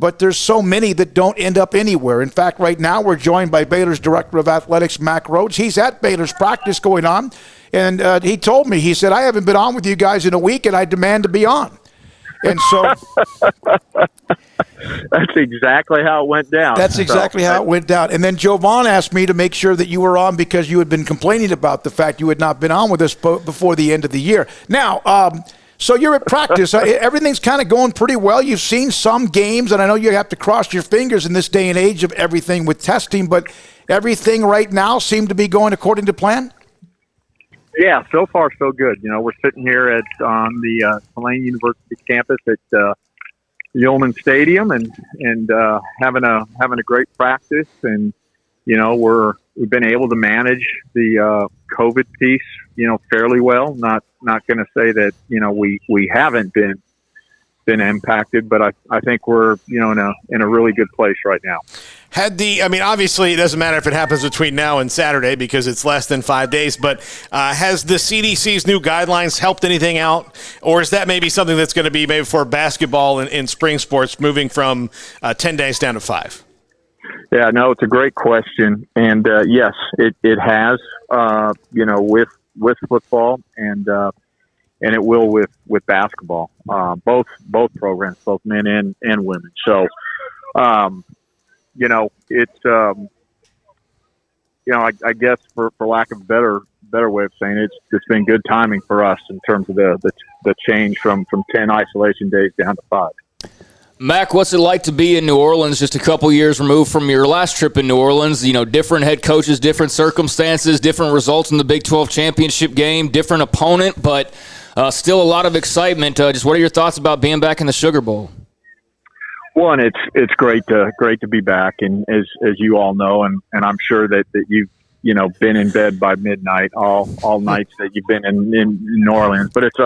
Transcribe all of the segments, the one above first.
but there's so many that don't end up anywhere. In fact, right now we're joined by Baylor's Director of Athletics, Mac Rhodes. He's at Baylor's practice going on, and he told me, he said, I haven't been on with you guys in a week, and I demand to be on. And so that's exactly how it went down. That's exactly how it went down. And then Jovan asked me to make sure that you were on because you had been complaining about the fact you had not been on with us before the end of the year. Now, so you're at practice. Everything's kind of going pretty well. You've seen some games, and I know you have to cross your fingers in this day and age of everything with testing, but everything right now seemed to be going according to plan? Yeah, so far so good. You know, we're sitting here on the Tulane University campus at Yeoman Stadium and having a great practice, and you know we've been able to manage the COVID piece, you know, fairly well. Not going to say that, you know, we haven't been impacted, but I think we're, you know, in a really good place right now. Obviously it doesn't matter if it happens between now and Saturday because it's less than 5 days, but has the CDC's new guidelines helped anything out? Or is that maybe something that's going to be maybe for basketball and spring sports moving from 10 days down to 5? Yeah, no, it's a great question. And yes, it has, you know, with football and it will with basketball, both programs, both men and women. So, you know, it's, you know, I guess for lack of a better way of saying it, it's been good timing for us in terms of the change from 10 isolation days down to 5. Mac, what's it like to be in New Orleans just a couple years removed from your last trip in New Orleans? You know, different head coaches, different circumstances, different results in the Big 12 championship game, different opponent, but still a lot of excitement. Just what are your thoughts about being back in the Sugar Bowl? Well, and it's great to be back, and as you all know, and I'm sure that you've, you know, been in bed by midnight all nights that you've been in New Orleans. But it's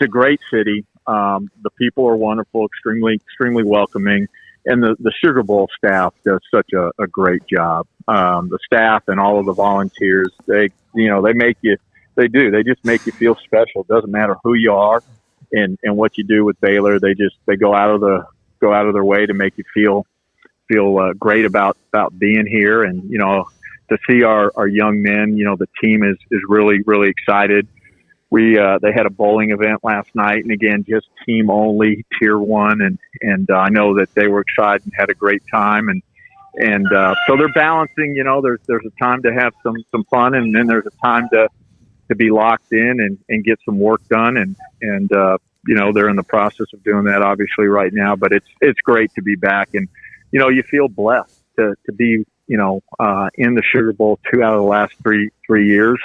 a great city. The people are wonderful, extremely welcoming, and the Sugar Bowl staff does such a great job. The staff and all of the volunteers, they just make you feel special. It doesn't matter who you are and what you do with Baylor. They go out of their way to make you feel great about being here. And, you know, to see our young men, you know, the team is really excited. They had a bowling event last night, and again, just team only, tier 1, and I know that they were excited and had a great time, and so they're balancing. You know, there's a time to have some fun, and then there's a time to be locked in and get some work done, and you know, they're in the process of doing that obviously right now. But it's great to be back, and you know, you feel blessed to be, you know, in the Sugar Bowl 2 out of the last three years.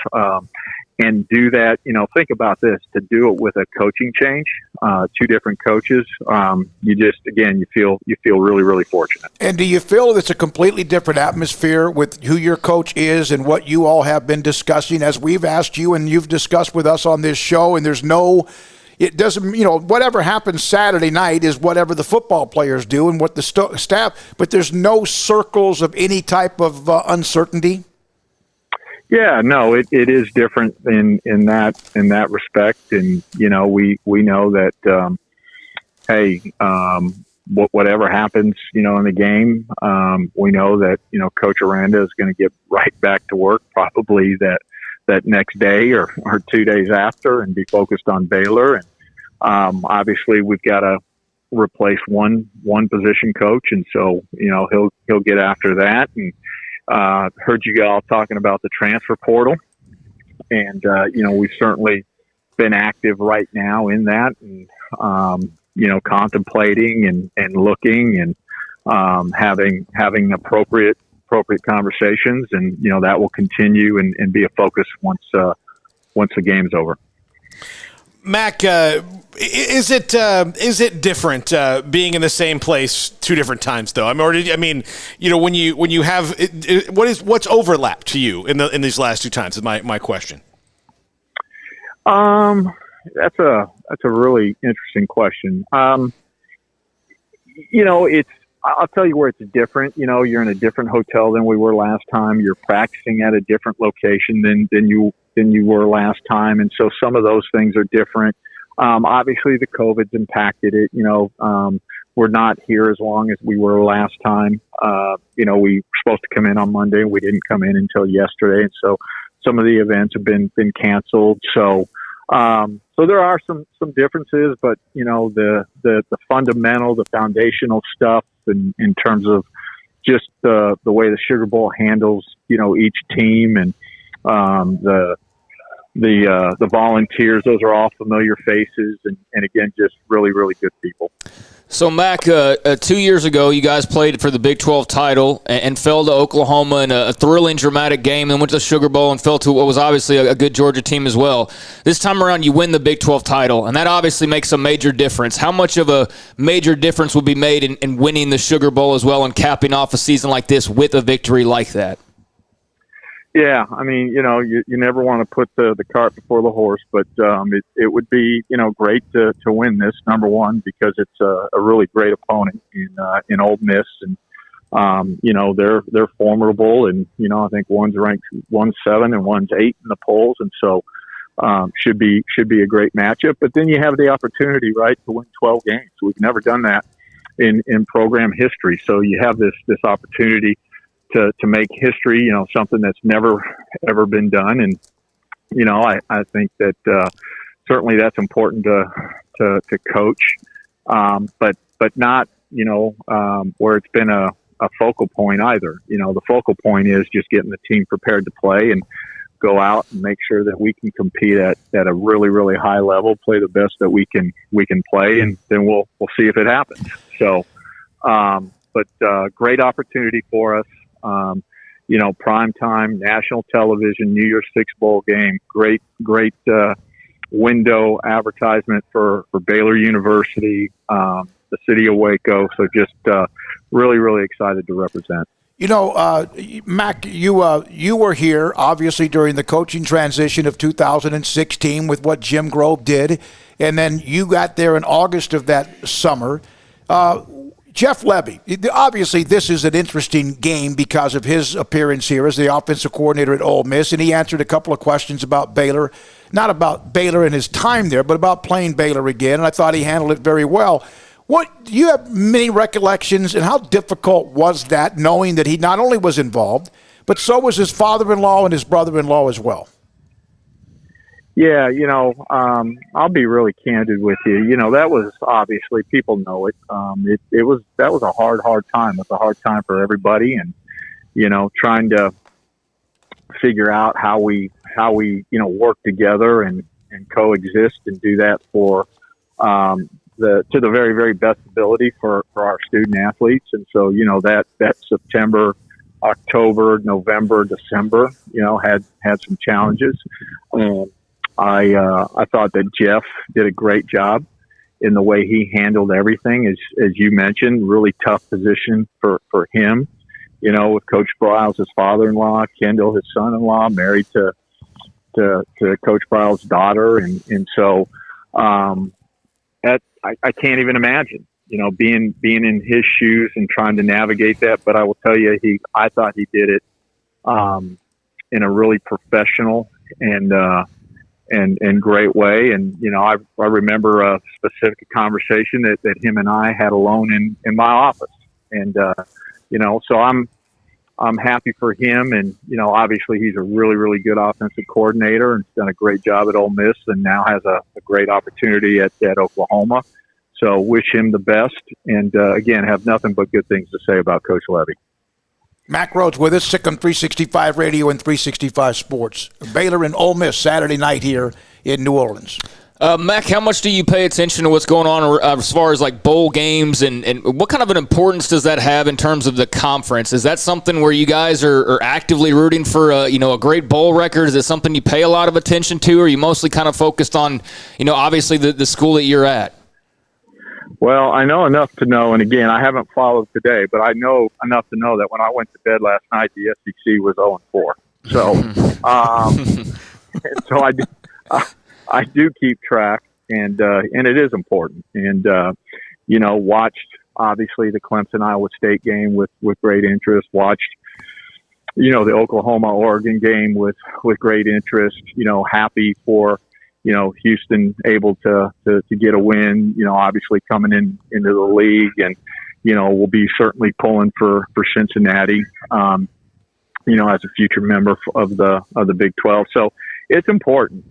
And do that, you know, think about this, to do it with a coaching change, 2 different coaches. You feel really fortunate. And do you feel it's a completely different atmosphere with who your coach is and what you all have been discussing as we've asked you and you've discussed with us on this show? And it doesn't, you know, whatever happens Saturday night is whatever the football players do and what the staff, but there's no circles of any type of uncertainty? Yeah, no, it is different in that respect, and you know, we know that whatever happens, you know, in the game, we know that, you know, Coach Aranda is going to get right back to work probably that next day or 2 days after, and be focused on Baylor. And obviously, we've got to replace one position coach, and so, you know, he'll get after that. And heard you all talking about the transfer portal, and you know, we've certainly been active right now in that, and you know, contemplating and looking and having appropriate conversations, and you know, that will continue and be a focus once the game's over. Mac, is it different being in the same place 2 different times though? You know, when you have what's overlapped to you in these last 2 times is my question. That's a really interesting question. You know, I'll tell you where it's different. You know, you're in a different hotel than we were last time. You're practicing at a different location than you were last time. And so some of those things are different. Obviously the COVID's impacted it, you know, we're not here as long as we were last time. We were supposed to come in on Monday. We didn't come in until yesterday. And so some of the events have been canceled. So there are some differences, but the fundamental, the foundational stuff in terms of just the way the Sugar Bowl handles, each team and the volunteers, those are all familiar faces and again, just really, really good people. So, Mac, 2 years ago, you guys played for the Big 12 title and fell to Oklahoma in a thrilling, dramatic game, and went to the Sugar Bowl and fell to what was obviously a good Georgia team as well. This time around, you win the Big 12 title, and that obviously makes a major difference. How much of a major difference would be made in winning the Sugar Bowl as well and capping off a season like this with a victory like that? Yeah, I mean, you never want to put the cart before the horse, but it would be, great to win this, number one, because it's a really great opponent in Ole Miss, and they're formidable, and I think one's ranked 7 and one's 8 in the polls, and so should be a great matchup. But then you have the opportunity, right, to win 12 games. We've never done that in program history, so you have this opportunity to make history, something that's never ever been done. And, I think that certainly that's important to coach, but not, where it's been a focal point either. The focal point is just getting the team prepared to play and go out and make sure that we can compete at a really, really high level, play the best that we can play, and then we'll see if it happens. So, but great opportunity for us. Prime time, national television, New Year's Six bowl game, great window advertisement for Baylor University, the city of Waco. So just really, really excited to represent. Mac, you were here obviously during the coaching transition of 2016 with what Jim Grove did, and then you got there in August of that summer. Jeff Lebby, obviously this is an interesting game because of his appearance here as the offensive coordinator at Ole Miss, and he answered a couple of questions about Baylor, not about Baylor and his time there, but about playing Baylor again, and I thought he handled it very well. Do you have many recollections, and how difficult was that, knowing that he not only was involved, but so was his father-in-law and his brother-in-law as well? Yeah, I'll be really candid with you. That was obviously, people know it. That was a hard time. It was a hard time for everybody, and trying to figure out how we work together and coexist and do that for to the very, very best ability for our student athletes. And so that September, October, November, December, had some challenges. I thought that Jeff did a great job in the way he handled everything. As you mentioned, really tough position for him, with Coach Briles, his father-in-law, Kendall, his son-in-law, married to Coach Briles' daughter. And so, I can't even imagine, being in his shoes and trying to navigate that. But I will tell you, I thought he did it, in a really professional and great way. And, I remember a specific conversation that him and I had alone in my office. And, so I'm happy for him. And, obviously he's a really, really good offensive coordinator and done a great job at Ole Miss and now has a great opportunity at Oklahoma. So wish him the best. And, again, have nothing but good things to say about Coach Lebby. Mac Rhodes with us, Sick on 365 Radio and 365 Sports. Baylor and Ole Miss Saturday night here in New Orleans. Mac, how much do you pay attention to what's going on as far as like bowl games and what kind of an importance does that have in terms of the conference? Is that something where you guys are actively rooting for a great bowl record? Is it something you pay a lot of attention to, or are you mostly kind of focused on, obviously the school that you're at? Well, I know enough to know, and again, I haven't followed today, but I know enough to know that when I went to bed last night, the SEC was 0-4. So, and so I do keep track, and it is important. And watched obviously the Clemson Iowa State game with great interest. Watched the Oklahoma Oregon game with great interest. Happy for Houston able to get a win, obviously coming into the league, and, we'll be certainly pulling for Cincinnati, as a future member of the Big 12. So it's important.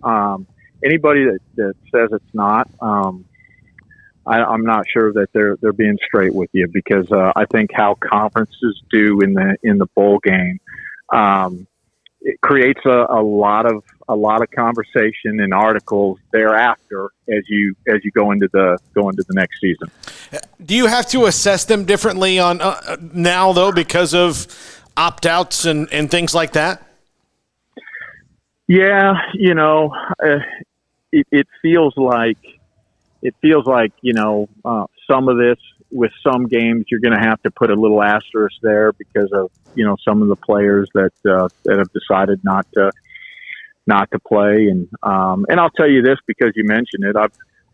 Anybody that says it's not, I'm not sure that they're being straight with you, because I think how conferences do in the bowl game, it creates a lot of conversation and articles thereafter as you go into the next season. Do you have to assess them differently on now though, because of opt-outs and things like that? Yeah, it feels like some of this, with some games you're going to have to put a little asterisk there because of some of the players that have decided not to play, and I'll tell you this because you mentioned it.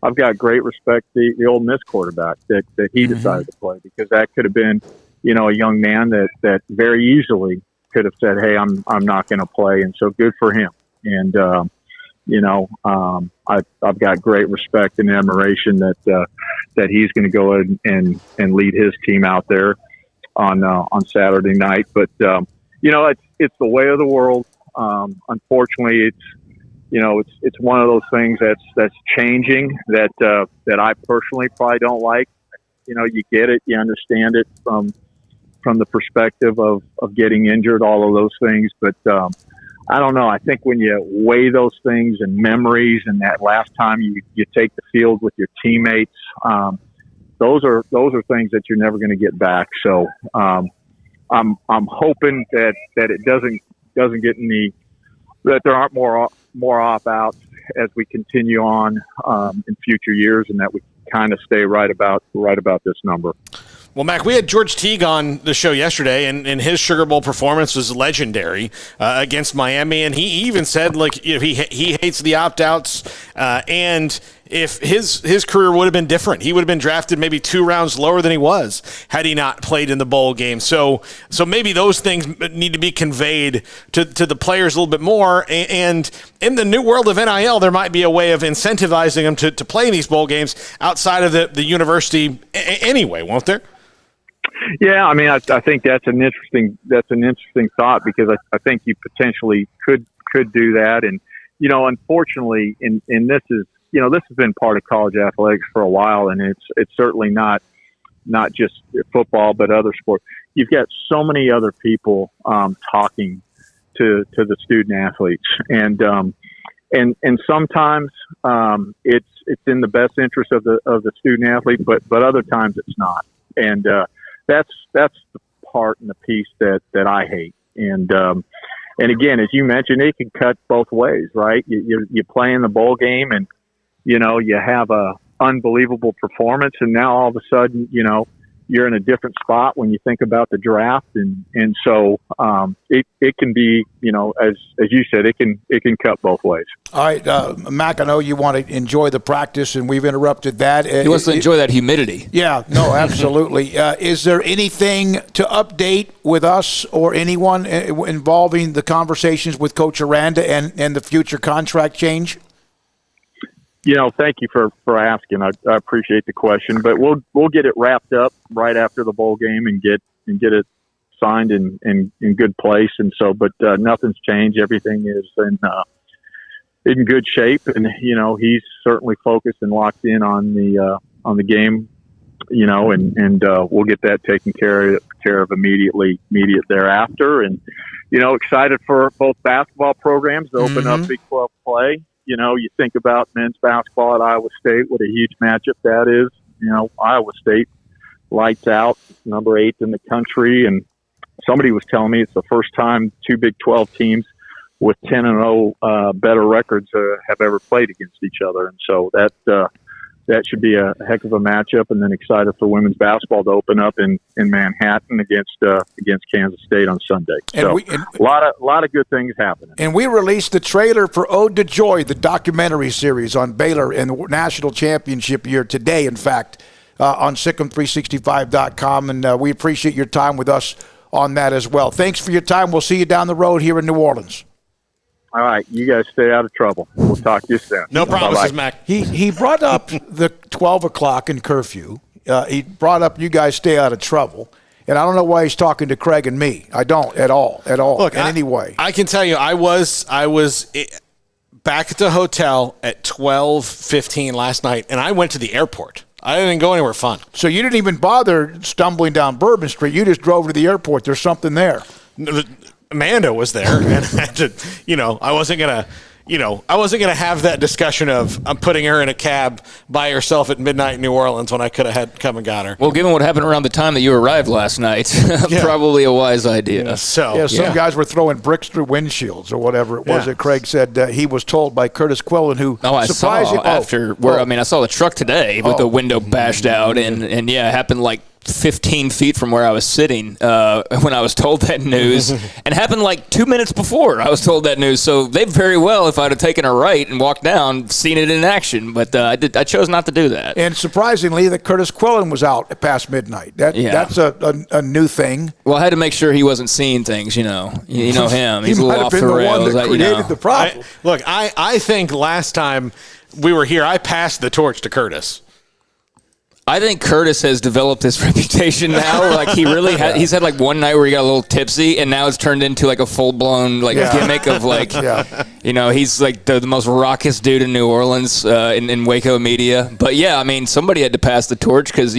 I've got great respect for the Ole Miss quarterback that he decided to play, because that could have been a young man that very easily could have said, hey, I'm not going to play, and so good for him. And I've got great respect and admiration that he's going to go and lead his team out there on Saturday night. But it's the way of the world. Unfortunately, it's one of those things that's changing that I personally probably don't like. You get it, you understand it from the perspective of getting injured, all of those things, but I don't know. I think when you weigh those things and memories, and that last time you take the field with your teammates, those are things that you're never going to get back. So I'm hoping that it doesn't get that there aren't more opt-outs as we continue on in future years, and that we kind of stay right about this number. Well, Mac, we had George Teague on the show yesterday, and his Sugar Bowl performance was legendary against Miami. And he even said, he hates the opt-outs, and if his career would have been different, he would have been drafted maybe 2 rounds lower than he was had he not played in the bowl game. So maybe those things need to be conveyed to the players a little bit more. And in the new world of NIL, there might be a way of incentivizing them to play in these bowl games outside of the university anyway, won't there? Yeah, I mean, I think that's an interesting thought, because I think you potentially could do that, and unfortunately, and this is this has been part of college athletics for a while, and it's certainly not just football but other sports. You've got so many other people talking to the student athletes, and sometimes it's in the best interest of the student athlete, but other times it's not, and that's the part and the piece that I hate. And again, as you mentioned, it can cut both ways, right? You play in the bowl game, and you have a unbelievable performance, and now all of a sudden, you're in a different spot when you think about the draft, and so it can be, as you said, it can cut both ways. All right, Mac, I know you want to enjoy the practice, and we've interrupted that. He wants to enjoy that humidity. Yeah, no, absolutely. Is there anything to update with us or anyone involving the conversations with Coach Aranda and the future contract change? Thank you for asking. I appreciate the question, but we'll get it wrapped up right after the bowl game and get it signed in good place. And so, but nothing's changed. Everything is in good shape, and he's certainly focused and locked in on the game. And we'll get that taken care of immediate thereafter. And excited for both basketball programs to open up Big 12 play. You think about men's basketball at Iowa State, what a huge matchup that is. Iowa State, lights out, number 8 in the country. And somebody was telling me it's the first time 2 Big 12 teams with 10-0 better records have ever played against each other. And so that should be a heck of a matchup. And then excited for women's basketball to open up in Manhattan against Kansas State on Sunday. So a lot of good things happening. And we released the trailer for Ode to Joy, the documentary series on Baylor and the national championship year today, in fact, on SicEm365.com. And we appreciate your time with us on that as well. Thanks for your time. We'll see you down the road here in New Orleans. All right, you guys stay out of trouble. We'll talk to you soon. No promises, Bye-bye. Mac. He brought up the 12 o'clock in curfew. He brought up you guys stay out of trouble. And I don't know why he's talking to Craig and me. I don't at all, Look, in any way. I can tell you, I was back at the hotel at 12:15 last night, and I went to the airport. I didn't go anywhere fun. So you didn't even bother stumbling down Bourbon Street. You just drove to the airport. There's something there. Amanda was there, and I had to, I wasn't gonna have that discussion of I'm putting her in a cab by herself at midnight in New Orleans when I could have had come and got her. Well, given what happened around the time that you arrived last night, probably a wise idea. So some guys were throwing bricks through windshields or whatever it was that Craig said he was told by Curtis Quillen, who I saw I saw the truck today with the window bashed out, and it happened like 15 feet from where I was sitting when I was told that news, and happened like 2 minutes before I was told that news. So they very well, if I'd have taken a right and walked down, seen it in action. But I chose not to do that. And surprisingly, that Curtis Quillen was out past midnight. That's a new thing. Well, I had to make sure he wasn't seeing things. You know him. He's a little off the rails. He might have been the one that created the problem. I think last time we were here, I passed the torch to Curtis. I think Curtis has developed this reputation now. Like he really he's had like one night where he got a little tipsy, and now it's turned into like a full blown gimmick of like, he's like the most raucous dude in New Orleans in Waco media. But somebody had to pass the torch because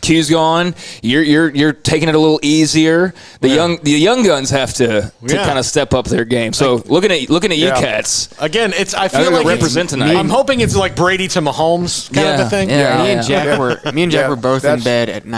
Q's gone. You're taking it a little easier. The young guns have to kind of step up their game. So looking at you cats again, I feel like represent tonight. I'm hoping it's like Brady to Mahomes kind of a thing. Me and Jack were both in bed at 9